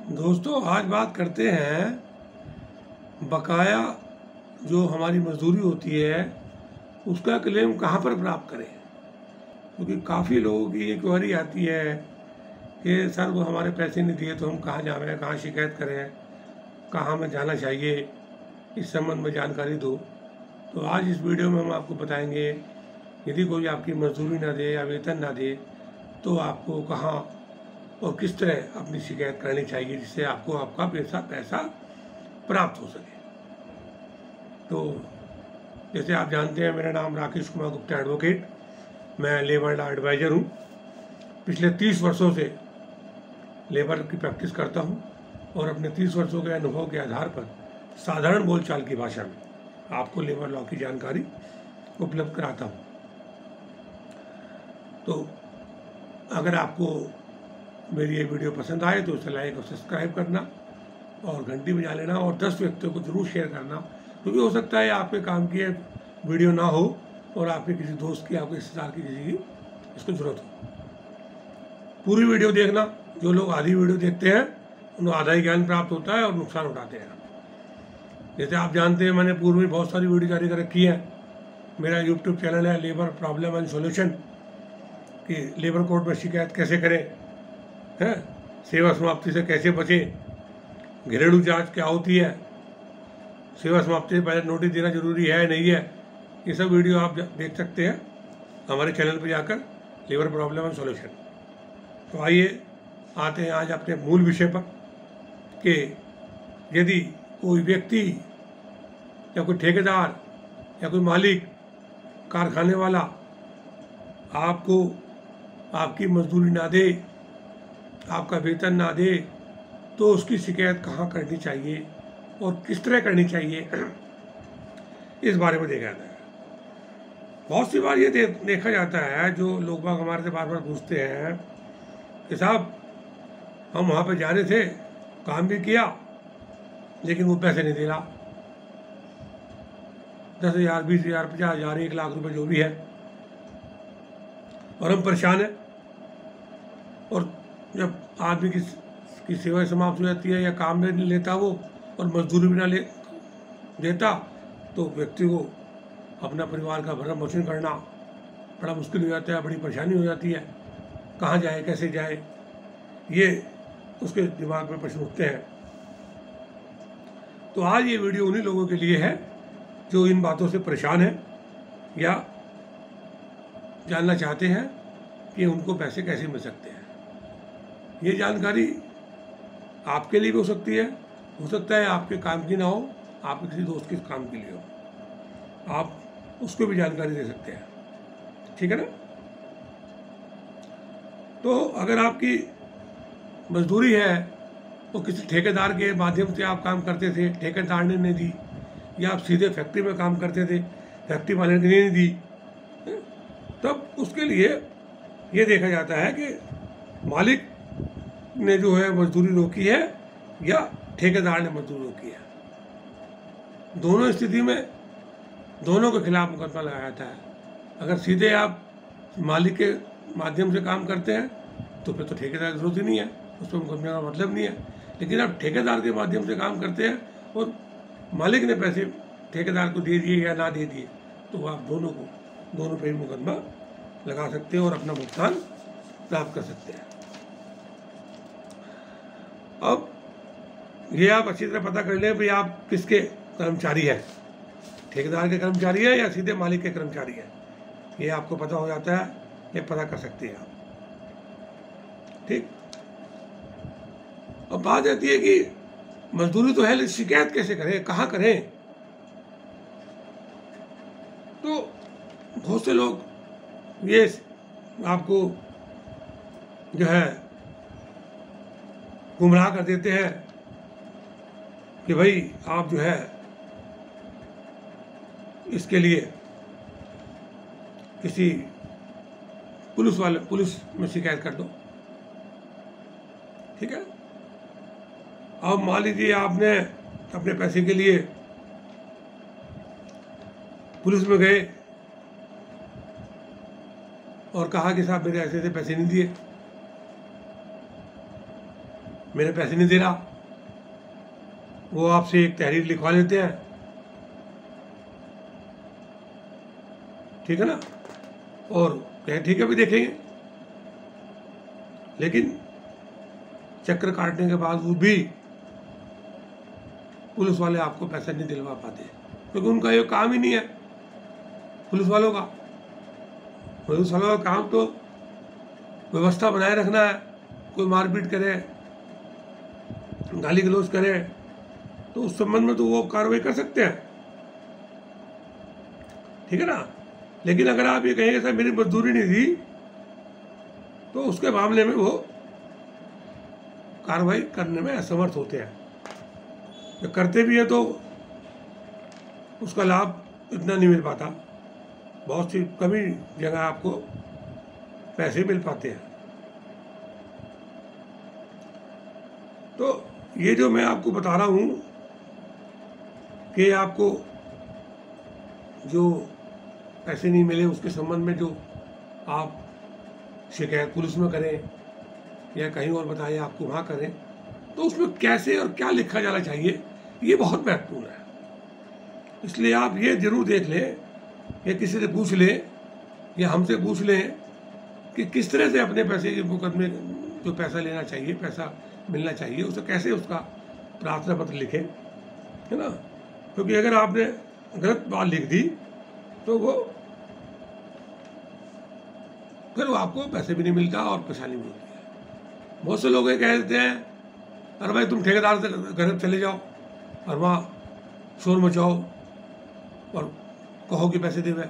दोस्तों, आज बात करते हैं बकाया जो हमारी मजदूरी होती है उसका क्लेम कहाँ पर प्राप्त करें। क्योंकि काफ़ी लोगों की ये क्वेरी आती है कि सर वो हमारे पैसे नहीं दिए तो हम कहाँ जाएं, कहाँ शिकायत करें, कहाँ हमें जाना चाहिए, इस संबंध में जानकारी दो। तो आज इस वीडियो में हम आपको बताएंगे यदि कोई आपकी मजदूरी ना दे या वेतन ना दे तो आपको कहाँ और किस तरह अपनी शिकायत करनी चाहिए जिससे आपको आपका पैसा प्राप्त हो सके। तो जैसे आप जानते हैं, मेरा नाम राकेश कुमार गुप्ता एडवोकेट, मैं लेबर लॉ एडवाइज़र हूँ। पिछले 30 वर्षों से लेबर की प्रैक्टिस करता हूँ और अपने 30 वर्षों के अनुभव के आधार पर साधारण बोलचाल की भाषा में आपको लेबर लॉ की जानकारी उपलब्ध कराता हूँ। तो अगर आपको मेरी ये वीडियो पसंद आए तो उसे लाइक और सब्सक्राइब करना और घंटी बजा लेना और 10 व्यक्तियों को जरूर शेयर करना, क्योंकि हो सकता है आपके काम की वीडियो ना हो और आपके किसी दोस्त की, आपके रिश्तेदार की, किसी की इसको जरूरत हो। पूरी वीडियो देखना। जो लोग आधी वीडियो देखते हैं उन्हें आधा ही ज्ञान प्राप्त होता है और नुकसान उठाते हैं। जैसे आप जानते हैं, मैंने पूर्व में बहुत सारी वीडियो जारी कर रखी है। मेरा यूट्यूब चैनल है लेबर प्रॉब्लम एंड सॉल्यूशन, कि लेबर कोर्ट में शिकायत कैसे करें, है सेवा समाप्ति से कैसे बचें, घरेलू जांच क्या होती है, सेवा समाप्ति से पहले नोटिस देना जरूरी है नहीं है, ये सब वीडियो आप देख सकते हैं हमारे चैनल पर जाकर, लेबर प्रॉब्लम एंड सॉल्यूशन। तो आइए आते हैं आज अपने मूल विषय पर कि यदि कोई व्यक्ति या कोई ठेकेदार या कोई मालिक, कारखाने वाला आपको आपकी मजदूरी ना दे, आपका वेतन ना दे, तो उसकी शिकायत कहाँ करनी चाहिए और किस तरह करनी चाहिए, इस बारे में देखा जाता है। बहुत सी बार ये देखा जाता है, जो लोग बाग हमारे से बार बार पूछते हैं कि साहब हम वहाँ पे जाने थे, काम भी किया, लेकिन वो पैसे नहीं दे रहा। 10,000, 20,000, 50,000, 1,00,000 रुपये जो भी है, और हम परेशान हैं। और जब आदमी की सेवा समाप्त हो जाती है या काम में नहीं लेता वो और मजदूरी भी ना देता, तो व्यक्ति को अपना परिवार का भरण पोषण करना बड़ा मुश्किल हो जाता है, बड़ी परेशानी हो जाती है। कहाँ जाए, कैसे जाए, ये उसके दिमाग में प्रश्न उठते हैं। तो आज ये वीडियो उन्हीं लोगों के लिए है जो इन बातों से परेशान है या जानना चाहते हैं कि उनको पैसे कैसे मिल सकते हैं। ये जानकारी आपके लिए भी हो सकती है, हो सकता है आपके काम की ना हो, आपके किसी दोस्त के काम के लिए हो, आप उसको भी जानकारी दे सकते हैं। ठीक है ना। तो अगर आपकी मजदूरी है तो किसी ठेकेदार के माध्यम से आप काम करते थे, ठेकेदार ने नहीं दी, या आप सीधे फैक्ट्री में काम करते थे, फैक्ट्री वाले ने नहीं दी, तब उसके लिए ये देखा जाता है कि मालिक ने जो है मजदूरी रोकी है या ठेकेदार ने मजदूरी रोकी है। दोनों स्थिति में दोनों के खिलाफ मुकदमा लगाया जाता है। अगर सीधे आप मालिक के माध्यम से काम करते हैं तो फिर तो ठेकेदार की जरूरत ही नहीं है, उसमें मुकदमे का मतलब नहीं है। लेकिन आप ठेकेदार के माध्यम से काम करते हैं और मालिक ने पैसे ठेकेदार को दे दिए या ना दे दिए, तो आप दोनों पे मुकदमा लगा सकते हैं और अपना भुगतान प्राप्त कर सकते हैं। अब ये आप अच्छी तरह पता कर लें भाई आप किसके कर्मचारी हैं, ठेकेदार के कर्मचारी हैं या सीधे मालिक के कर्मचारी हैं। ये आपको पता हो जाता है, ये पता कर सकते हैं आप। ठीक। अब बात आती है कि मजदूरी तो है, लेकिन शिकायत कैसे करें, कहाँ करें। तो बहुत से लोग ये आपको जो है गुमराह कर देते हैं कि भाई आप जो है इसके लिए किसी पुलिस में शिकायत कर दो। ठीक है। अब मान लीजिए आपने अपने पैसे के लिए पुलिस में गए और कहा कि साहब मेरे ऐसे पैसे नहीं दिए, मेरे पैसे नहीं दे रहा, वो आपसे एक तहरीर लिखवा लेते हैं, ठीक है ना, और कहें ठीक है भी देखेंगे, लेकिन चक्कर काटने के बावजूद भी पुलिस वाले आपको पैसा नहीं दिलवा पाते, क्योंकि उनका ये काम ही नहीं है। पुलिस वालों का काम तो व्यवस्था बनाए रखना है। कोई मारपीट करे, गाली गलौज करे, तो उस संबंध में तो वो कार्रवाई कर सकते हैं, ठीक है ना। लेकिन अगर आप ये कहेंगे सर मेरी मजदूरी नहीं दी, तो उसके मामले में वो कार्रवाई करने में असमर्थ होते हैं। जो करते भी है तो उसका लाभ इतना नहीं मिल पाता, बहुत सी कम ही जगह आपको पैसे मिल पाते हैं। तो ये जो मैं आपको बता रहा हूँ कि आपको जो पैसे नहीं मिले उसके संबंध में जो आप शिकायत पुलिस में करें या कहीं और बताएं आपको वहाँ करें, तो उसमें कैसे और क्या लिखा जाना चाहिए ये बहुत महत्वपूर्ण है। इसलिए आप ये जरूर देख लें या किसी से पूछ लें या हमसे पूछ लें कि किस तरह से अपने पैसे के मुकदमे जो पैसा लेना चाहिए, पैसा मिलना चाहिए, उसे कैसे उसका प्रार्थना पत्र लिखें, है ना। क्योंकि अगर आपने गलत बात लिख दी तो फिर वो आपको पैसे भी नहीं मिलता और परेशानी भी होती है। बहुत से लोग ये कह देते हैं अरे भाई तुम ठेकेदार से घर चले जाओ और वहाँ शोर मचाओ और कहो कि पैसे देवे,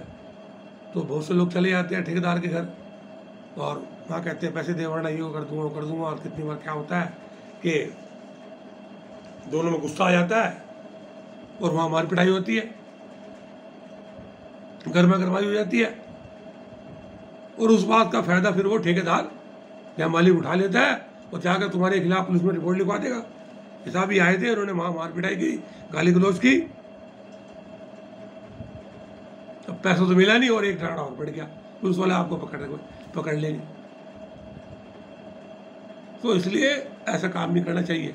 तो बहुत से लोग चले जाते हैं ठेकेदार के घर और वहाँ कहते हैं पैसे दे वरना ये कर दूंगा। और कितनी बार क्या होता है कि दोनों में गुस्सा आ जाता है और वहाँ मार पिटाई होती है, गर्मा गर्माई हो जाती है, और उस बात का फायदा फिर वो ठेकेदार या मालिक उठा लेता है और जाकर तुम्हारे खिलाफ पुलिस में रिपोर्ट लिखवा देगा। हिसाब ही आए थे, उन्होंने वहाँ मार पिटाई की, गाली गलौज की, अब पैसा तो मिला नहीं और एक झगड़ा और बढ़ गया, पुलिस वाले आपको पकड़ लेंगे। तो इसलिए ऐसा काम नहीं करना चाहिए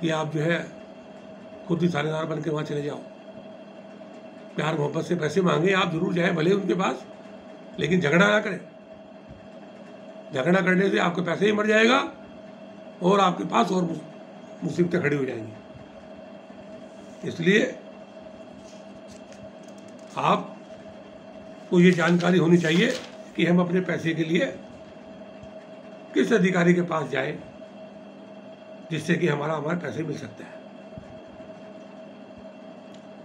कि आप जो है खुद ही थानेदार बन के वहाँ चले जाओ। प्यार मोहब्बत से पैसे मांगे आप जरूर जाए भले उनके पास, लेकिन झगड़ा ना करें। झगड़ा करने से आपके पैसे ही मर जाएगा और आपके पास और मुसीबतें खड़ी हो जाएंगी। इसलिए आपको ये जानकारी होनी चाहिए कि हम अपने पैसे के लिए किस अधिकारी के पास जाएं जिससे कि हमारे पैसे मिल सकते हैं।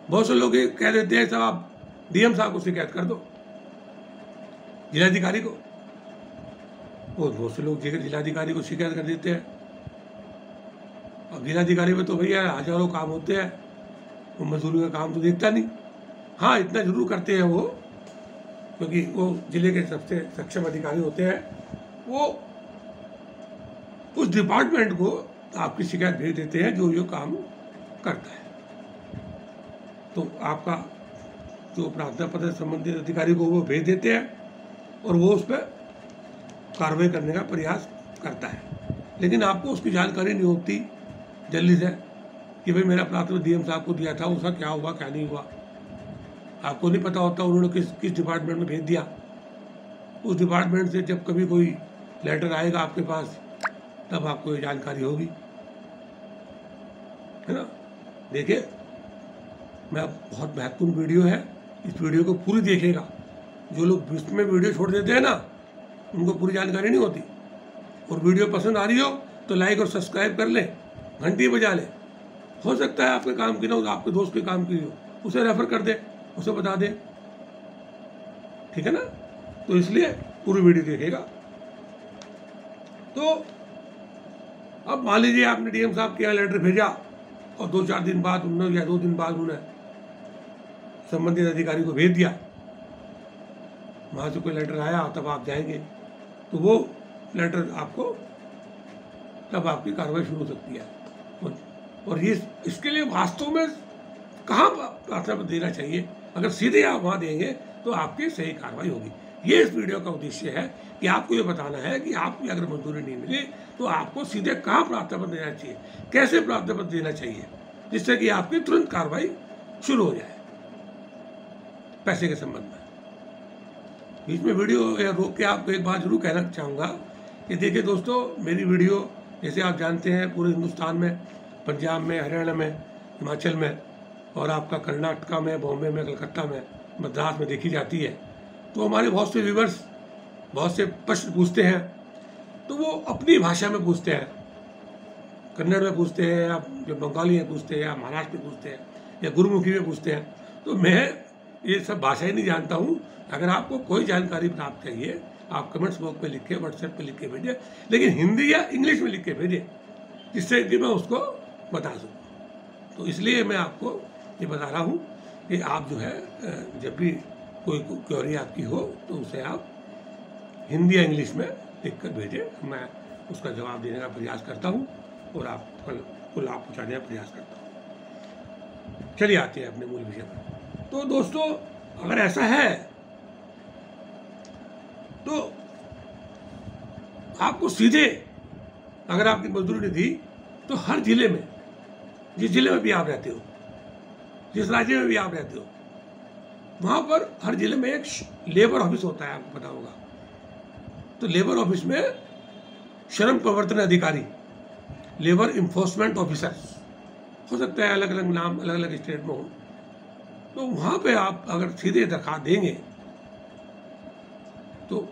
बहुत से लोग ये कह देते हैं साहब आप डीएम साहब को शिकायत कर दो, जिलाधिकारी को। और बहुत से लोग जिलाधिकारी को शिकायत कर देते हैं। अब जिलाधिकारी में तो भैया हजारों काम होते हैं, वो मजदूरी का काम तो देखता नहीं। हाँ इतना जरूर करते हैं वो, क्योंकि वो जिले के सबसे सक्षम अधिकारी होते हैं, वो उस डिपार्टमेंट को आपकी शिकायत भेज देते हैं जो काम करता है। तो आपका जो प्रार्थना पत्र संबंधित अधिकारी को वो भेज देते हैं और वो उस पर कार्रवाई करने का प्रयास करता है। लेकिन आपको उसकी जानकारी नहीं होती जल्दी से कि भाई मेरा प्रार्थना डीएम साहब को दिया था, उसका क्या हुआ क्या नहीं हुआ, आपको नहीं पता होता उन्होंने किस डिपार्टमेंट में भेज दिया। उस डिपार्टमेंट से जब कभी कोई लेटर आएगा आपके पास तब आपको ये जानकारी होगी, है ना। देखिए मैं बहुत महत्वपूर्ण वीडियो है, इस वीडियो को पूरी देखेगा। जो लोग बीच में वीडियो छोड़ देते हैं ना, उनको पूरी जानकारी नहीं होती। और वीडियो पसंद आ रही हो तो लाइक और सब्सक्राइब कर ले, घंटी बजा ले। हो सकता है आपके काम की ना हो, आपके दोस्त के काम की हो, उसे रेफर कर दे, उसे बता दे, ठीक है ना। तो इसलिए पूरी वीडियो देखेगा। तो अब मान लीजिए आपने डीएम साहब के यहाँ लेटर भेजा और 2-4 दिन बाद उन्होंने या 2 दिन बाद उन्होंने संबंधित अधिकारी को भेज दिया, वहाँ से कोई लेटर आया तब आप जाएंगे तो वो लेटर आपको तब आपकी कार्रवाई शुरू हो सकती है। और ये इसके लिए वास्तव में कहाँ प्रार्थना पत्र देना चाहिए, अगर सीधे आप वहाँ देंगे तो आपकी सही कार्रवाई होगी। ये इस वीडियो का उद्देश्य है कि आपको ये बताना है कि आपको अगर मंजूरी नहीं मिली तो आपको सीधे कहाँ प्रार्थना पत्र देना चाहिए, कैसे प्रार्थना पत्र देना चाहिए, जिससे कि आपकी तुरंत कार्रवाई शुरू हो जाए पैसे के संबंध में। बीच में वीडियो या रोक के आपको एक बात जरूर कहना चाहूँगा कि देखिए दोस्तों, मेरी वीडियो जैसे आप जानते हैं पूरे हिंदुस्तान में, पंजाब में, हरियाणा में, हिमाचल में और आपका कर्नाटका में, बॉम्बे में, कलकत्ता में, मद्रास में देखी जाती है। तो हमारे बहुत से व्यूवर्स बहुत से प्रश्न पूछते हैं, तो वो अपनी भाषा में पूछते हैं, कन्नड़ में पूछते हैं या जो बंगाली में पूछते हैं या महाराष्ट्र में पूछते हैं या गुरुमुखी में पूछते हैं। तो मैं ये सब भाषाएं नहीं जानता हूँ। अगर आपको कोई जानकारी प्राप्त चाहिए आप कमेंट्स बॉक्स में लिख के, व्हाट्सएप पे लिख के भेजें, लेकिन हिंदी या इंग्लिश में लिख के भेजें जिससे कि मैं उसको बता सकूँ। तो इसलिए मैं आपको ये बता रहा हूँ कि आप जो है जब भी कोई क्वेरी आपकी हो तो उसे आप हिंदी या इंग्लिश में लिख कर भेजें, मैं उसका जवाब देने का प्रयास करता हूँ और आपको लाभ पहुँचाने का प्रयास करता हूँ। चलिए आते हैं अपने मूल विषय पर। तो दोस्तों, अगर ऐसा है तो आपको सीधे, अगर आपकी मजदूरी नहीं दी तो हर जिले में, जिस जिले में भी आप रहते हो, जिस राज्य में भी आप रहते हो, वहाँ पर हर जिले में एक लेबर ऑफिस होता है, आपको पता होगा। तो लेबर ऑफिस में श्रम प्रवर्तन अधिकारी, लेबर इन्फोर्समेंट ऑफिसर्स, हो सकता है अलग अलग नाम अलग अलग स्टेट में हो, तो वहाँ पे आप अगर सीधे दरखास्त देंगे तो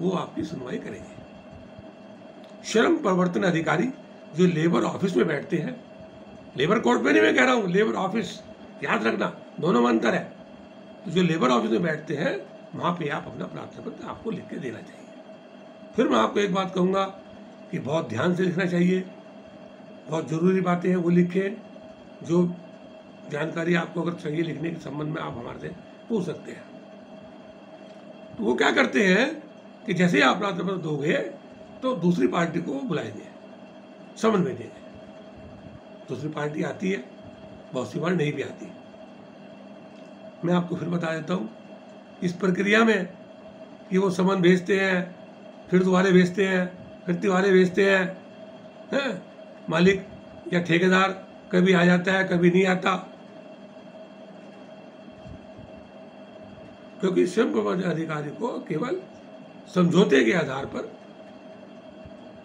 वो आपकी सुनवाई करेंगे। श्रम प्रवर्तन अधिकारी जो लेबर ऑफिस में बैठते हैं, लेबर कोर्ट में नहीं मैं कह रहा हूँ, लेबर ऑफिस, याद रखना दोनों में अंतर है। तो जो लेबर ऑफिस में बैठते हैं वहाँ पे आप अपना प्रार्थना पत्र आपको लिख के देना चाहिए। फिर मैं आपको एक बात कहूँगा कि बहुत ध्यान से लिखना चाहिए, बहुत ज़रूरी बातें हैं वो लिखें। जो जानकारी आपको अगर चाहिए लिखने के संबंध में आप हमारे से पूछ सकते हैं। तो वो क्या करते हैं कि जैसे ही आप प्रार्थना पत्र दोगे तो दूसरी पार्टी को बुलाएंगे, समन भेजेंगे। दूसरी पार्टी आती है, बहुत सी बार नहीं भी आती। मैं आपको फिर बता देता हूँ इस प्रक्रिया में कि वो समन भेजते हैं, फिर दोबारा भेजते हैं, फिर तिवारे भेजते हैं, मालिक या ठेकेदार कभी आ जाता है कभी नहीं आता, क्योंकि श्रम प्रवर्तन अधिकारी को केवल समझौते के आधार पर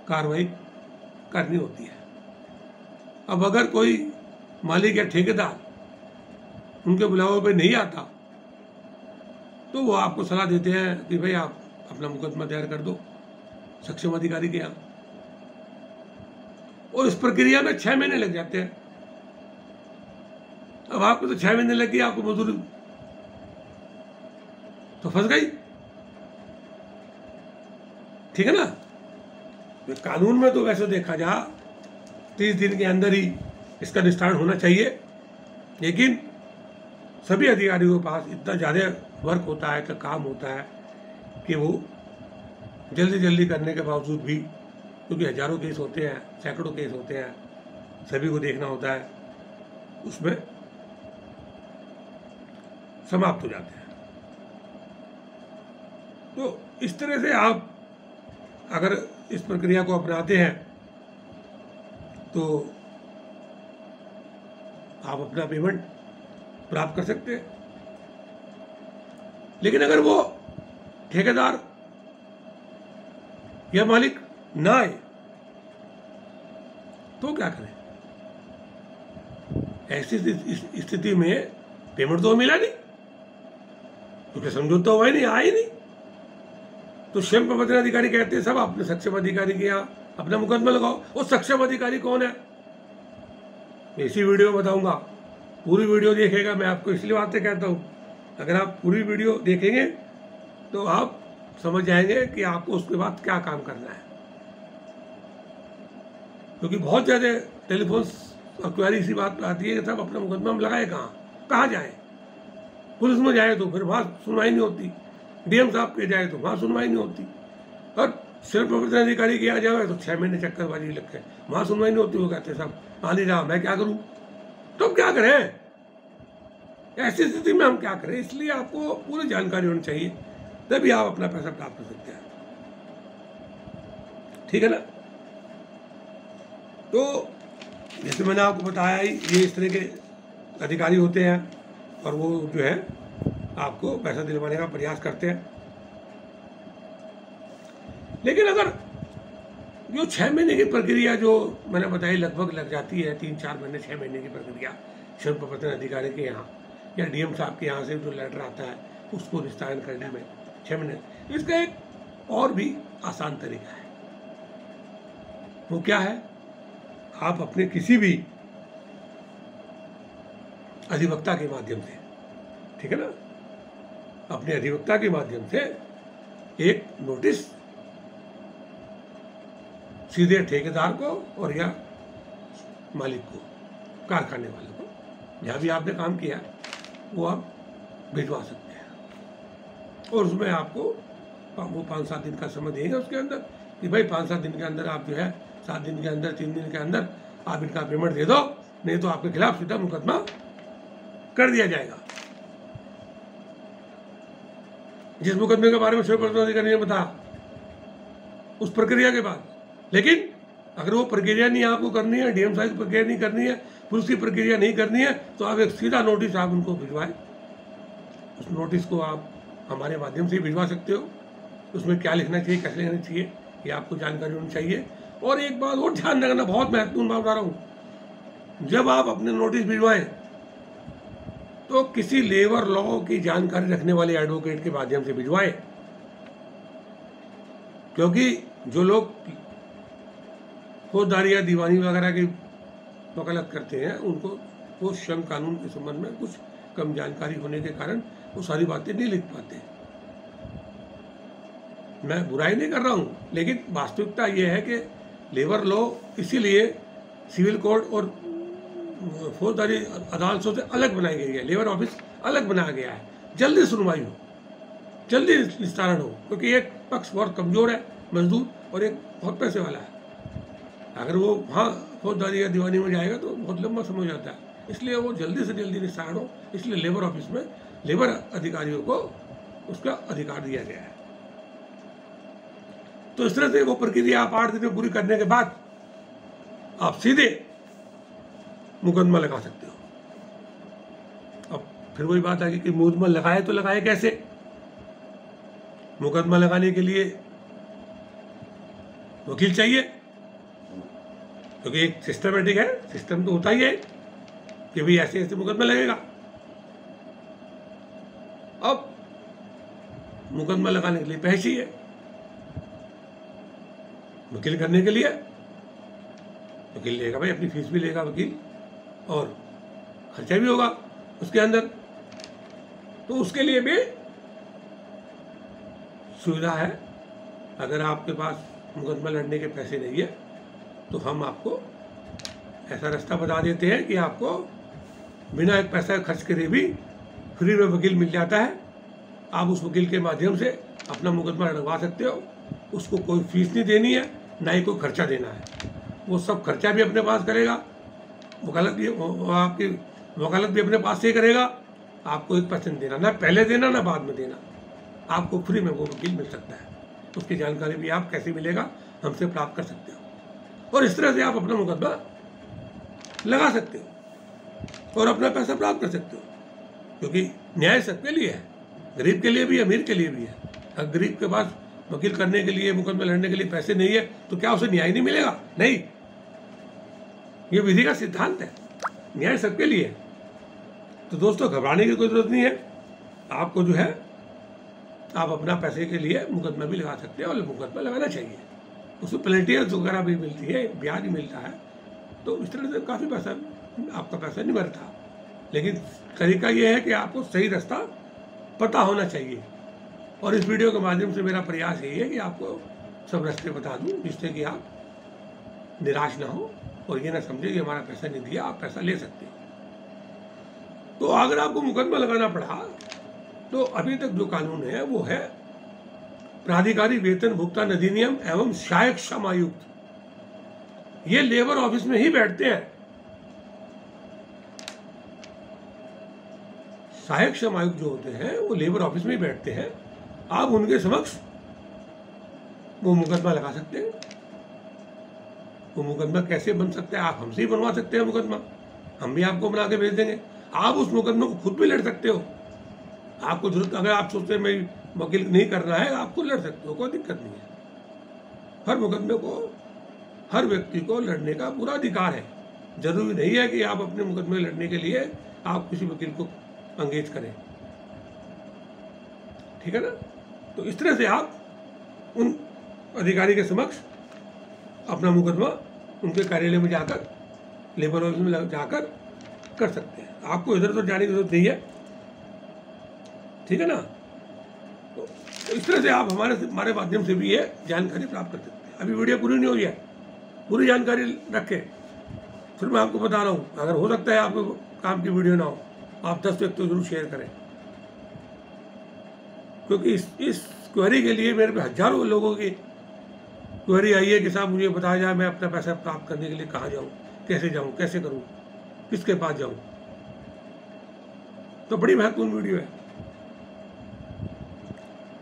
कार्रवाई करनी होती है। अब अगर कोई मालिक या ठेकेदार उनके बुलावे पे नहीं आता तो वो आपको सलाह देते हैं कि भाई आप अपना मुकदमा दायर कर दो सक्षम अधिकारी के यहाँ। और इस प्रक्रिया में 6 महीने लग जाते हैं। अब आपको तो 6 महीने लग गई, आपको मजदूरी तो फंस गई, ठीक है ना। तो कानून में तो वैसे देखा जा 30 दिन के अंदर ही इसका निस्तारण होना चाहिए, लेकिन सभी अधिकारियों के पास इतना ज़्यादा वर्क होता है, का काम होता है कि वो जल्दी जल्दी करने के बावजूद भी, क्योंकि हजारों केस होते हैं, सैकड़ों केस होते हैं, सभी को देखना होता है, उसमें समाप्त हो जाते हैं। तो इस तरह से आप अगर इस प्रक्रिया को अपनाते हैं तो आप अपना पेमेंट प्राप्त कर सकते हैं। लेकिन अगर वो ठेकेदार या मालिक ना आए तो क्या करें? ऐसी स्थिति में पेमेंट तो मिला नहीं, क्योंकि समझौता हुआ ही नहीं, आया ही नहीं। तो श्रम प्रवर्तन अधिकारी कहते हैं सब अपने सक्षम अधिकारी के यहाँ अपना मुकदमा लगाओ। वो सक्षम अधिकारी कौन है मैं इसी वीडियो में बताऊंगा। पूरी वीडियो देखेगा, मैं आपको इसलिए बातें कहता हूँ, अगर आप पूरी वीडियो देखेंगे तो आप समझ जाएंगे कि आपको उसके बाद क्या काम करना है। क्योंकि बहुत ज़्यादा टेलीफोन और क्वेरी इसी बात पर आती है कि सब अपना मुकदमा में लगाए कहाँ जाए। पुलिस में जाए तो फिर वहाँ सुनवाई नहीं होती, डीएम साहब के जाए तो वहाँ सुनवाई नहीं होती, और श्रम प्रवर्तन अधिकारी के यहाँ जाए तो 6 महीने चक्करबाजी लगते हैं, वहाँ सुनवाई नहीं होती। वो कहते साहब आ नहीं रहा, मैं क्या करूँ? तो हम क्या करें? ऐसी स्थिति में हम क्या करें? इसलिए आपको पूरी जानकारी होनी चाहिए, तभी आप अपना पैसा प्राप्त कर सकते हैं। ठीक है ना। तो जैसे मैंने आपको बताया ही, ये इस तरह के अधिकारी होते हैं और वो जो है आपको पैसा दिलवाने का प्रयास करते हैं। लेकिन अगर जो 6 महीने की प्रक्रिया जो मैंने बताई लगभग लग जाती है, 3-4 महीने 6 महीने की प्रक्रिया क्षण प्रवर्तन अधिकारी के यहाँ या डीएम साहब के यहाँ से जो लेटर आता है उसको निस्तारण करने में 6 महीने। इसका एक और भी आसान तरीका है। वो क्या है? आप अपने किसी भी अधिवक्ता के माध्यम से, ठीक है ना, अपने अधिवक्ता के माध्यम से एक नोटिस सीधे ठेकेदार को और या मालिक को, कारखाने वाले को, जहाँ भी आपने काम किया वो आप भिजवा सकते हैं। और उसमें आपको वो 5-7 दिन का समय देंगे उसके अंदर कि भाई 5-7 दिन के अंदर आप जो है 7 दिन के अंदर 3 दिन के अंदर आप इनका पेमेंट दे दो, नहीं तो आपके खिलाफ सीधा मुकदमा कर दिया जाएगा। जिस मुकदमे के बारे में क्षण प्रवर्तन अधिकारी ने बताया उस प्रक्रिया के बाद। लेकिन अगर वो प्रक्रिया नहीं आपको करनी है, डीएम साहब की प्रक्रिया नहीं करनी है, पुलिस की प्रक्रिया नहीं करनी है, तो आप एक सीधा नोटिस आप उनको भिजवाएं। उस नोटिस को आप हमारे माध्यम से भिजवा सकते हो। उसमें क्या लिखना चाहिए, कैसे लिखना चाहिए, ये आपको जानकारी होनी चाहिए। और एक बात और ध्यान रखना, बहुत महत्वपूर्ण बात बता रहा हूँ, जब आप अपने नोटिस भिजवाएं तो किसी लेबर लॉ की जानकारी रखने वाले एडवोकेट के माध्यम से भिजवाएं। क्योंकि जो लोग फौजदारी या दीवानी वगैरह की वकालत करते हैं उनको वो श्रम कानून के संबंध में कुछ कम जानकारी होने के कारण वो सारी बातें नहीं लिख पाते। मैं बुराई नहीं कर रहा हूँ, लेकिन वास्तविकता ये है कि लेबर लॉ इसीलिए सिविल कोर्ट और फौजदारी अदालतों से अलग बनाई गई है, लेबर ऑफिस अलग बनाया गया है, जल्दी सुनवाई हो, जल्दी निस्तारण हो। क्योंकि एक पक्ष बहुत कमज़ोर है, मजदूर, और एक बहुत पैसे वाला है। अगर वो वहाँ फौजदारी या दीवानी में जाएगा तो बहुत लंबा समय हो जाता है, इसलिए वो जल्दी से जल्दी निस्तारण हो, इसलिए लेबर ऑफिस में लेबर अधिकारियों को उसका अधिकार दिया गया है। तो इस तरह से वो प्रक्रिया आप 8 दिन में पूरी करने के बाद आप सीधे मुकदमा लगा सकते हो। अब फिर वही बात आ गई कि मुकदमा लगाए तो लगाए कैसे। मुकदमा लगाने के लिए वकील चाहिए, क्योंकि एक सिस्टमेटिक है, सिस्टम तो होता ही है कि भाई ऐसे ऐसे मुकदमा लगेगा। अब मुकदमा लगाने के लिए पैसे ही है, वकील करने के लिए वकील लेगा भाई, अपनी फीस भी लेगा वकील और खर्चा भी होगा उसके अंदर। तो उसके लिए भी सुविधा है। अगर आपके पास मुकदमा लड़ने के पैसे नहीं है तो हम आपको ऐसा रास्ता बता देते हैं कि आपको बिना एक पैसा खर्च करे भी फ्री में वकील मिल जाता है। आप उस वकील के माध्यम से अपना मुकदमा लड़वा सकते हो। उसको कोई फीस नहीं देनी है, ना ही कोई खर्चा देना है। वो सब खर्चा भी अपने पास करेगा, वकालत भी आपकी वकालत भी अपने पास से ही करेगा। आपको 1% देना, ना पहले देना ना बाद में देना, आपको फ्री में वो वकील मिल सकता है। उसकी जानकारी भी आप कैसे मिलेगा हमसे प्राप्त कर सकते हो। और इस तरह से आप अपना मुकदमा लगा सकते हो और अपना पैसा प्राप्त कर सकते हो। क्योंकि न्याय सबके लिए है, गरीब के लिए भी, अमीर के लिए भी है। अगर गरीब के पास वकील करने के लिए, मुकदमा लड़ने के लिए पैसे नहीं है तो क्या उसे न्याय नहीं मिलेगा? नहीं, ये विधि का सिद्धांत है, न्याय सबके लिए है। तो दोस्तों घबराने की कोई जरूरत नहीं है। आपको जो है आप अपना पैसे के लिए मुकदमा भी लगा सकते हैं और मुकदमा लगाना चाहिए। उसमें पेनल्टीज वगैरह भी मिलती है, ब्याज भी मिलता है, तो इस तरह से काफ़ी पैसा आपका पैसा नहीं मरता। लेकिन तरीका ये है कि आपको सही रास्ता पता होना चाहिए। और इस वीडियो के माध्यम से मेरा प्रयास यही है कि आपको सब रास्ते बता दूं, जिससे कि आप निराश ना हो और ये ना समझे कि हमारा पैसा नहीं दिया, आप पैसा ले सकते हो। तो अगर आपको मुकदमा लगाना पड़ा तो अभी तक जो कानून है वो है प्राधिकारी वेतन भुगतान अधिनियम एवं सहायक श्रम आयुक्त। ये लेबर ऑफिस में ही बैठते हैं। सहायक श्रम आयुक्त जो होते हैं वो लेबर ऑफिस में ही बैठते हैं आप उनके समक्ष वो मुकदमा लगा सकते हैं। वो मुकदमा कैसे बन सकता है, आप हमसे ही बनवा सकते हैं मुकदमा, हम भी आपको बना के भेज देंगे। आप उस मुकदमे को खुद भी लड़ सकते हो। आपको जरूरत, अगर आप सोचते हैं मैं वकील नहीं करना है, आपको लड़ सकते हो, कोई दिक्कत नहीं है। हर मुकदमे को हर व्यक्ति को लड़ने का पूरा अधिकार है। जरूरी नहीं है कि आप अपने मुकदमे लड़ने के लिए आप किसी वकील को अंगेज करें, ठीक है ना। तो इस तरह से आप उन अधिकारी के समक्ष अपना मुकदमा उनके कार्यालय में जाकर, लेबर ऑफिस में जाकर कर सकते हैं। आपको इधर उधर जाने की जरूरत नहीं है, ठीक है ना। तो इस तरह से आप हमारे माध्यम से भी ये जानकारी प्राप्त कर सकते हैं। अभी वीडियो पूरी नहीं हुई है, पूरी जानकारी रखें, फिर मैं आपको बता रहा हूँ। अगर हो सकता है आपको काम की वीडियो ना हो, आप 10 व्यक्तियों को जरूर शेयर करें, क्योंकि इस क्वेरी के लिए मेरे पे हजारों लोगों की क्वेरी आई है कि साहब मुझे बताया जाए मैं अपना पैसा प्राप्त करने के लिए कहाँ जाऊँ, कैसे जाऊँ, कैसे करूँ, किसके पास जाऊँ। तो बड़ी महत्वपूर्ण वीडियो है,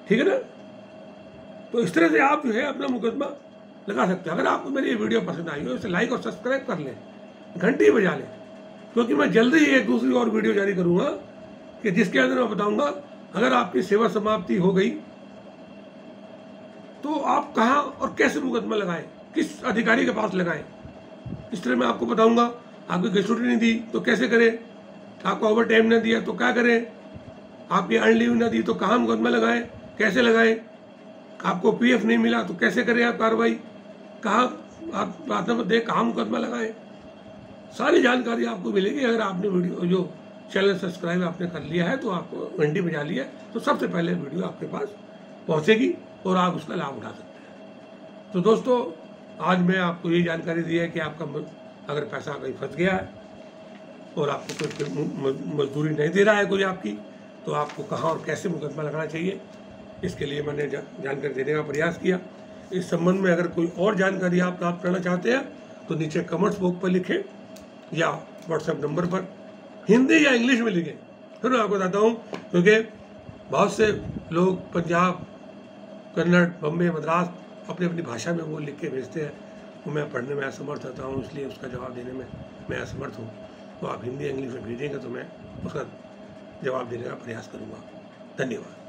ठीक है ना। तो इस तरह से आप जो है अपना मुकदमा लगा सकते हैं। अगर आपको मेरी ये वीडियो पसंद आई हो, इसे लाइक और सब्सक्राइब कर लें, घंटी बजा लें, क्योंकि मैं जल्दी ही एक दूसरी और वीडियो जारी करूँगा कि जिसके अंदर मैं बताऊँगा अगर आपकी सेवा समाप्ति हो गई तो आप कहाँ और कैसे मुकदमा लगाएं, किस अधिकारी के पास लगाएं। इस तरह मैं आपको बताऊंगा। आपकी ग्रेच्युटी नहीं दी तो कैसे करें, आपको ओवर टाइम न दिया तो क्या करें, आपकी अर्न लीव न दी तो कहाँ मुकदमा लगाएं, कैसे लगाएं, आपको पीएफ नहीं मिला तो कैसे करें आप कार्रवाई, कहाँ आप प्राथमिक दे, कहाँ मुकदमा लगाएं। सारी जानकारी आपको मिलेगी अगर आपने वीडियो जो चैनल सब्सक्राइब आपने कर लिया है, तो आपको घंटी बजा लिया है, तो सबसे पहले वीडियो आपके पास पहुंचेगी और आप उसका लाभ उठा सकते हैं। तो दोस्तों, आज मैं आपको ये जानकारी दी है कि आपका अगर पैसा कहीं फंस गया है और आपको कोई मजदूरी नहीं दे रहा है कोई आपकी, तो आपको कहाँ और कैसे मुकदमा लगाना चाहिए, इसके लिए मैंने जानकारी देने का प्रयास किया। इस संबंध में अगर कोई और जानकारी आप प्राप्त करना चाहते हैं तो नीचे कमेंट्स बॉक्स पर लिखें या व्हाट्सएप नंबर पर हिंदी या इंग्लिश में लिखें, फिर मैं आपको बताता हूँ। क्योंकि बहुत से लोग पंजाब, कन्नड़, बम्बई, मद्रास अपनी अपनी भाषा में वो लिख के भेजते हैं, वो मैं पढ़ने में असमर्थ होता हूँ, इसलिए उसका जवाब देने में मैं असमर्थ हूँ। तो आप हिंदी इंग्लिश में भेजेंगे तो मैं उसका जवाब देने का प्रयास करूँगा। धन्यवाद।